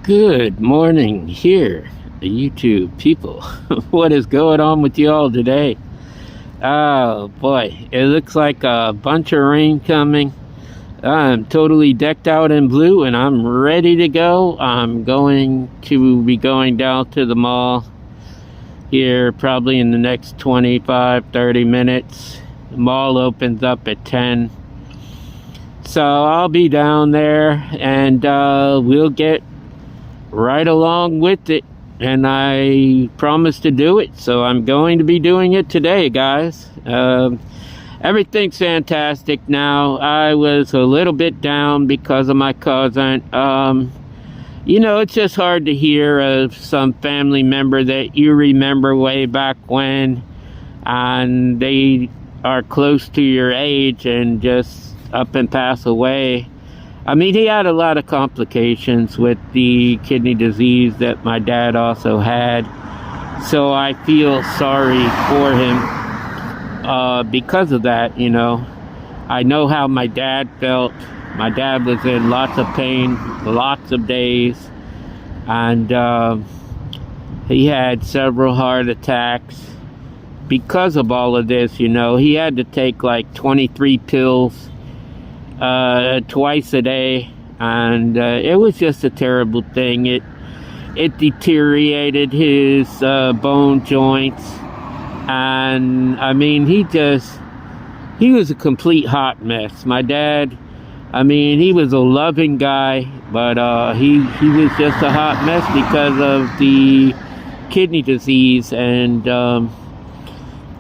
Good morning here, YouTube people. What is going on with you all today? Oh boy, it looks like a bunch of rain coming. I'm totally decked out in blue and I'm ready to go. I'm going to be going down to the mall here probably in the next 25-30 minutes. The mall opens up at 10. So I'll be down there and we'll get right along with it, and I promised to do it, so I'm going to be doing it today, guys. Everything's fantastic now. I was a little bit down because of my cousin. It's just hard to hear of some family member that you remember way back when, and they are close to your age and just up and pass away. I mean, he had a lot of complications with the kidney disease that my dad also had. So I feel sorry for him because of that, I know how my dad felt. My dad was in lots of pain, lots of days. And he had several heart attacks. Because of all of this, he had to take like 23 pills twice a day, and it was just a terrible thing. It deteriorated his bone joints, and I mean he was a complete hot mess. My dad, I mean, he was a loving guy, but he was just a hot mess because of the kidney disease. And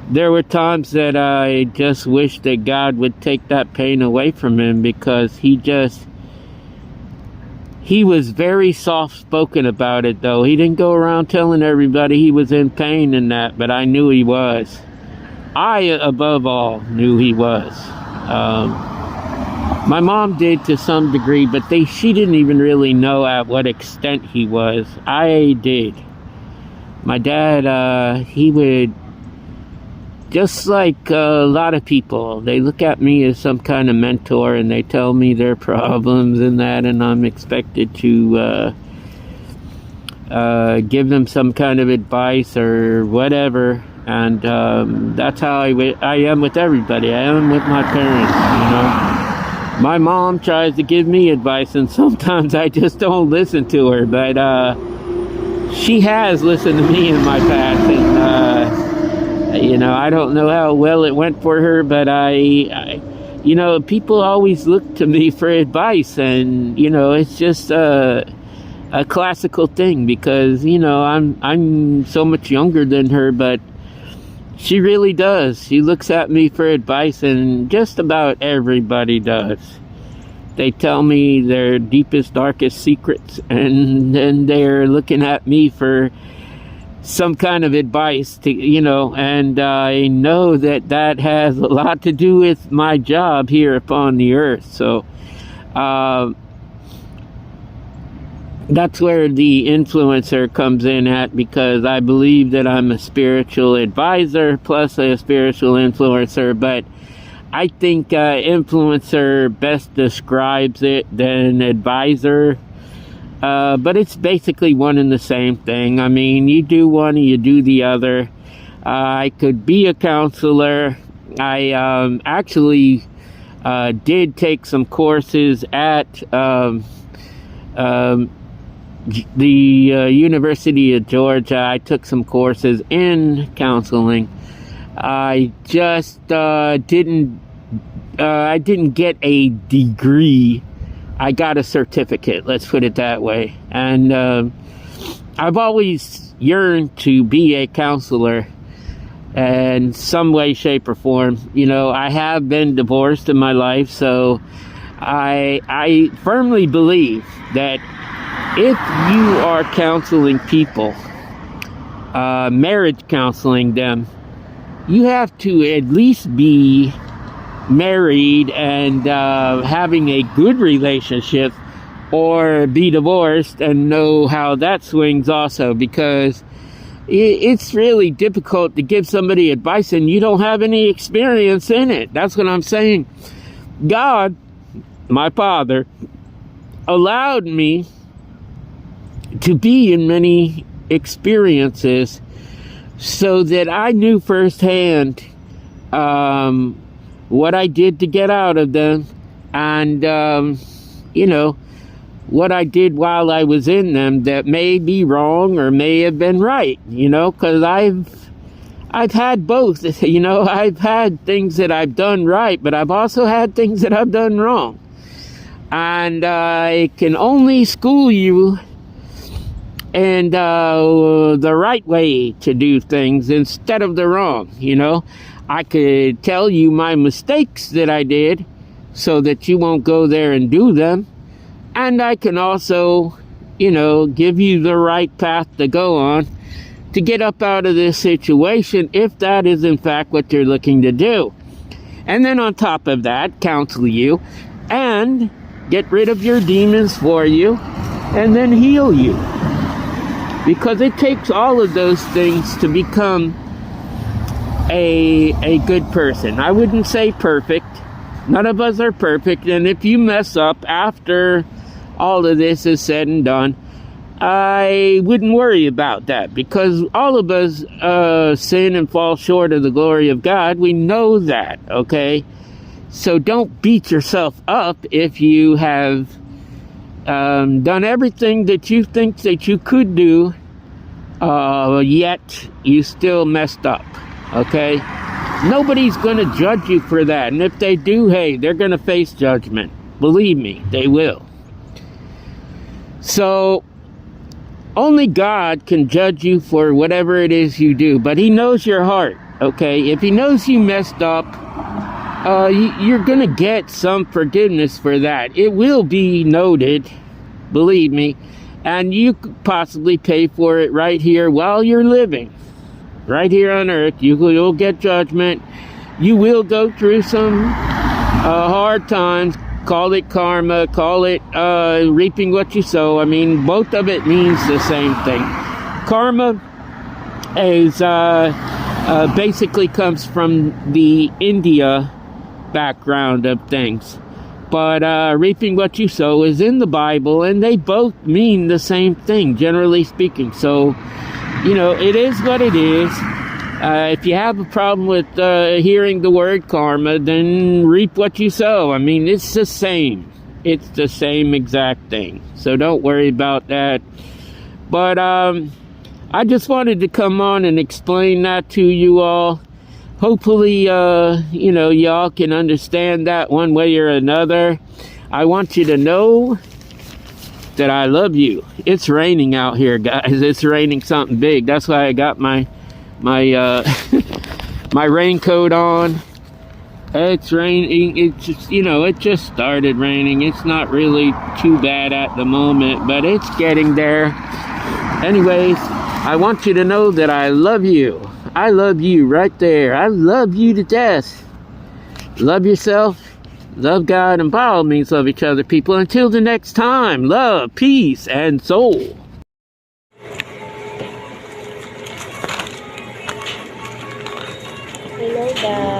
there were times that I just wished that God would take that pain away from him, because he was very soft-spoken about it, though. He didn't go around telling everybody he was in pain and that, but I knew he was. I, above all, knew he was. My mom did to some degree, but she didn't even really know at what extent he was. I did. My dad, he would... Just like a lot of people, they look at me as some kind of mentor and they tell me their problems and that, and I'm expected to give them some kind of advice or whatever. And that's how I am with everybody. I am with my parents, My mom tries to give me advice, and sometimes I just don't listen to her, but she has listened to me in my past, and I don't know how well it went for her, but people always look to me for advice, and, it's just a classical thing, because, I'm so much younger than her, but she really does. She looks at me for advice, and just about everybody does. They tell me their deepest, darkest secrets, and then they're looking at me for some kind of advice to, and I know that has a lot to do with my job here upon the earth. So that's where the influencer comes in at, because I believe that I'm a spiritual advisor plus a spiritual influencer, but I think influencer best describes it than advisor. But it's basically one and the same thing. I mean, you do one and you do the other. I could be a counselor. I actually did take some courses at the University of Georgia. I took some courses in counseling. I just didn't get a degree. I got a certificate, let's put it that way. And I've always yearned to be a counselor in some way, shape, or form. I have been divorced in my life, so I firmly believe that if you are counseling people, marriage counseling them, you have to at least be married and having a good relationship, or be divorced and know how that swings also, because it's really difficult to give somebody advice and you don't have any experience in it. That's what I'm saying. God, my Father, allowed me to be in many experiences so that I knew firsthand what I did to get out of them, and what I did while I was in them that may be wrong or may have been right, because I've had both. I've had things that I've done right, but I've also had things that I've done wrong. And I can only school you in the right way to do things instead of the wrong. I could tell you my mistakes that I did so that you won't go there and do them. And I can also, give you the right path to go on to get up out of this situation if that is in fact what you're looking to do. And then on top of that, counsel you and get rid of your demons for you and then heal you. Because it takes all of those things to become a good person. I wouldn't say perfect. None of us are perfect. And if you mess up after all of this is said and done, I wouldn't worry about that, because all of us sin and fall short of the glory of God. We know that, okay? So don't beat yourself up if you have done everything that you think that you could do, yet you still messed up, okay? Nobody's going to judge you for that. And if they do, hey, they're going to face judgment. Believe me, they will. So, only God can judge you for whatever it is you do. But He knows your heart, okay? If He knows you messed up, you're going to get some forgiveness for that. It will be noted, believe me. And you could possibly pay for it right here while you're living. Right here on earth. You'll get judgment. You will go through some hard times. Call it karma, call it reaping what you sow. I mean, both of it means the same thing. Karma is basically comes from the India background of things. But reaping what you sow is in the Bible, and they both mean the same thing, generally speaking. So, it is what it is. If you have a problem with hearing the word karma, then reap what you sow. I mean, it's the same. It's the same exact thing. So don't worry about that. But I just wanted to come on and explain that to you all. Hopefully, y'all can understand that one way or another. I want you to know that I love you. It's raining out here, guys. It's raining something big. That's why I got my raincoat on. It's raining. It's just, it just started raining. It's not really too bad at the moment, but it's getting there. Anyways, I want you to know that I love you. I love you right there. I love you to death. Love yourself. Love God, and by all means love each other, people. Until the next time, love, peace, and soul. Hello guys.